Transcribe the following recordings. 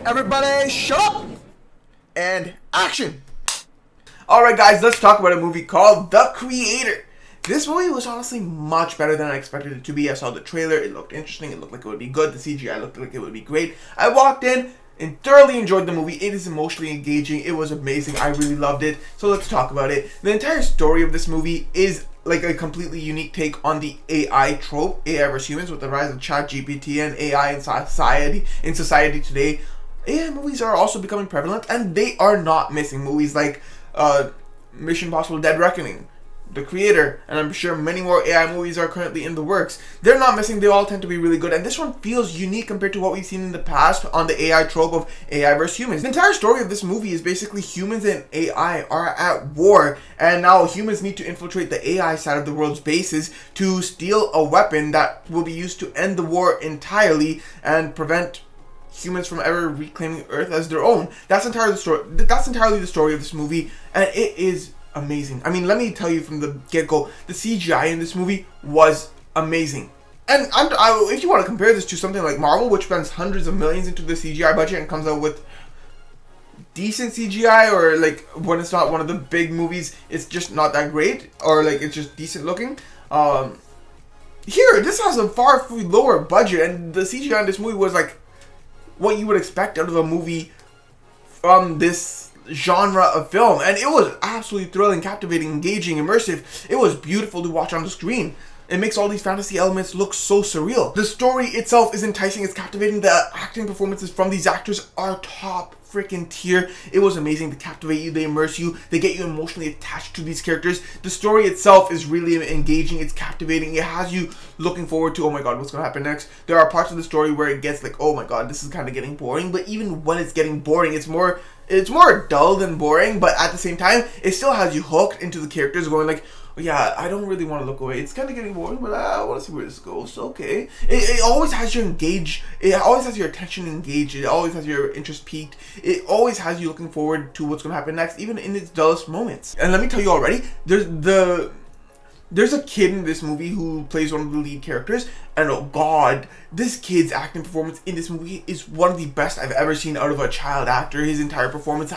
Everybody shut up and action. Alright guys, let's talk about a movie called The Creator. This movie was honestly much better than I expected it to be. I saw the trailer, it looked interesting, it looked like it would be good, the CGI looked like it would be great. I walked in and thoroughly enjoyed the movie. It is emotionally engaging, it was amazing, I really loved it. So let's talk about it. The entire story of this movie is like a completely unique take on the AI trope, AI versus humans, with the rise of ChatGPT and AI in society today. AI movies are also becoming prevalent, and they are not missing. Movies like Mission Impossible Dead Reckoning, The Creator, and I'm sure many more AI movies are currently in the works. They're not missing, they all tend to be really good, and this one feels unique compared to what we've seen in the past on the AI trope of AI versus humans. The entire story of this movie is basically humans and AI are at war, and now humans need to infiltrate the AI side of the world's bases to steal a weapon that will be used to end the war entirely and prevent humans from ever reclaiming Earth as their own. That's entirely the story of this movie, and it is amazing. I mean, let me tell you from the get-go, the CGI in this movie was amazing. And if you want to compare this to something like Marvel, which spends hundreds of millions into the CGI budget and comes out with decent CGI, or like when it's not one of the big movies, it's just not that great, or like it's just decent looking. Here, this has a far lower budget, and the CGI in this movie was like what you would expect out of a movie from this genre of film, and it was absolutely thrilling, captivating, engaging, immersive. It was beautiful to watch on the screen. It makes all these fantasy elements look so surreal. The story itself is enticing, it's captivating. The acting performances from these actors are top freaking tier. It was amazing. They captivate you, they immerse you, they get you emotionally attached to these characters. The story itself is really engaging, it's captivating, it has you looking forward to, oh my god, what's gonna happen next. There are parts of the story where it gets like, oh my god, this is kind of getting boring, but even when it's getting boring, it's more dull than boring, but at the same time, it still has you hooked into the characters, going like, oh yeah, I don't really want to look away. It's kind of getting boring, but I want to see where this goes. Okay. It always has you engaged. It always has your attention engaged. It always has your interest piqued. It always has you looking forward to what's going to happen next, even in its dullest moments. And let me tell you already, there's a kid in this movie who plays one of the lead characters, and oh god, this kid's acting performance in this movie is one of the best I've ever seen out of a child actor. His entire performance,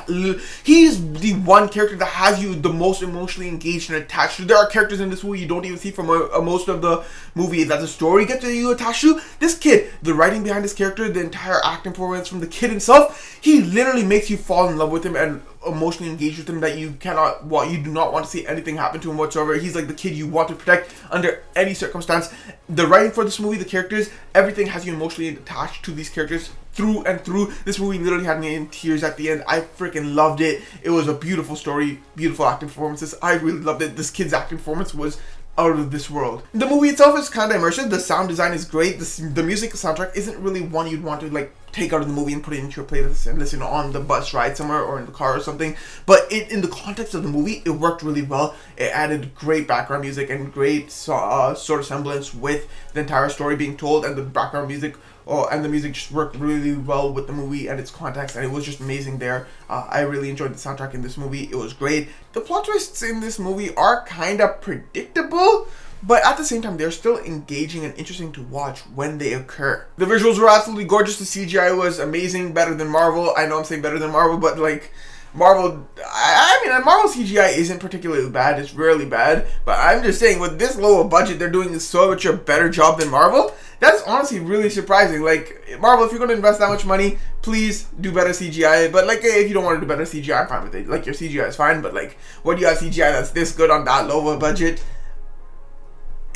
he's the one character that has you the most emotionally engaged and attached to. There are characters in this movie you don't even see from most of the movie that the story gets you attached to. This kid, the writing behind this character, the entire acting performance from the kid himself, he literally makes you fall in love with him and emotionally engaged with him, that you do not want to see anything happen to him whatsoever. He's like the kid you want to protect under any circumstance. The writing for this movie, the characters, everything has you emotionally attached to these characters through and through. This movie literally had me in tears at the end. I freaking loved it. It was a beautiful story, beautiful acting performances. I really loved it. This kid's acting performance was out of this world. The movie itself is kind of immersive. The sound design is great. The music soundtrack isn't really one you'd want to like take out of the movie and put it into your playlist and listen on the bus ride somewhere or in the car or something. But in the context of the movie, it worked really well. It added great background music and great sort of semblance with the entire story being told, and the background music and the music just worked really well with the movie and its context, and it was just amazing there. I really enjoyed the soundtrack in this movie. It was great. The plot twists in this movie are kind of predictable, but at the same time, they're still engaging and interesting to watch when they occur. The visuals were absolutely gorgeous. The CGI was amazing, better than Marvel. I know I'm saying better than Marvel, but like Marvel, I mean, Marvel CGI isn't particularly bad. It's rarely bad, but I'm just saying with this low a budget, they're doing so much a better job than Marvel. That's honestly really surprising. Like, Marvel, if you're going to invest that much money, please do better CGI. But like, if you don't want to do better CGI, I'm fine with it. Like, your CGI is fine, but like, when you have CGI that's this good on that low of a budget,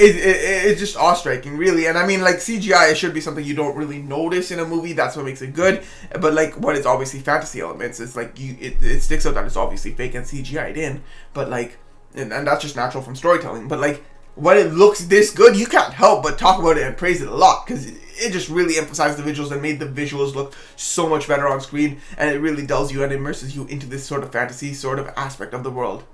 it's just awe-striking, really. And I mean, like, CGI should be something you don't really notice in a movie. That's what makes it good. But like, when it's obviously fantasy elements, it's like it sticks out that it's obviously fake and CGI'd in. But like, and that's just natural from storytelling. But like, when it looks this good, you can't help but talk about it and praise it a lot, because it just really emphasized the visuals and made the visuals look so much better on screen, and it really dulls you and immerses you into this sort of fantasy sort of aspect of the world,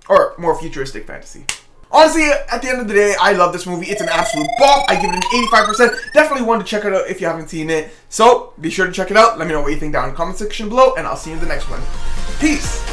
or more futuristic fantasy. Honestly, at the end of the day, I love this movie. It's an absolute bop. I give it an 85%. Definitely want to check it out if you haven't seen it. So be sure to check it out. Let me know what you think down in the comment section below, and I'll see you in the next one. Peace.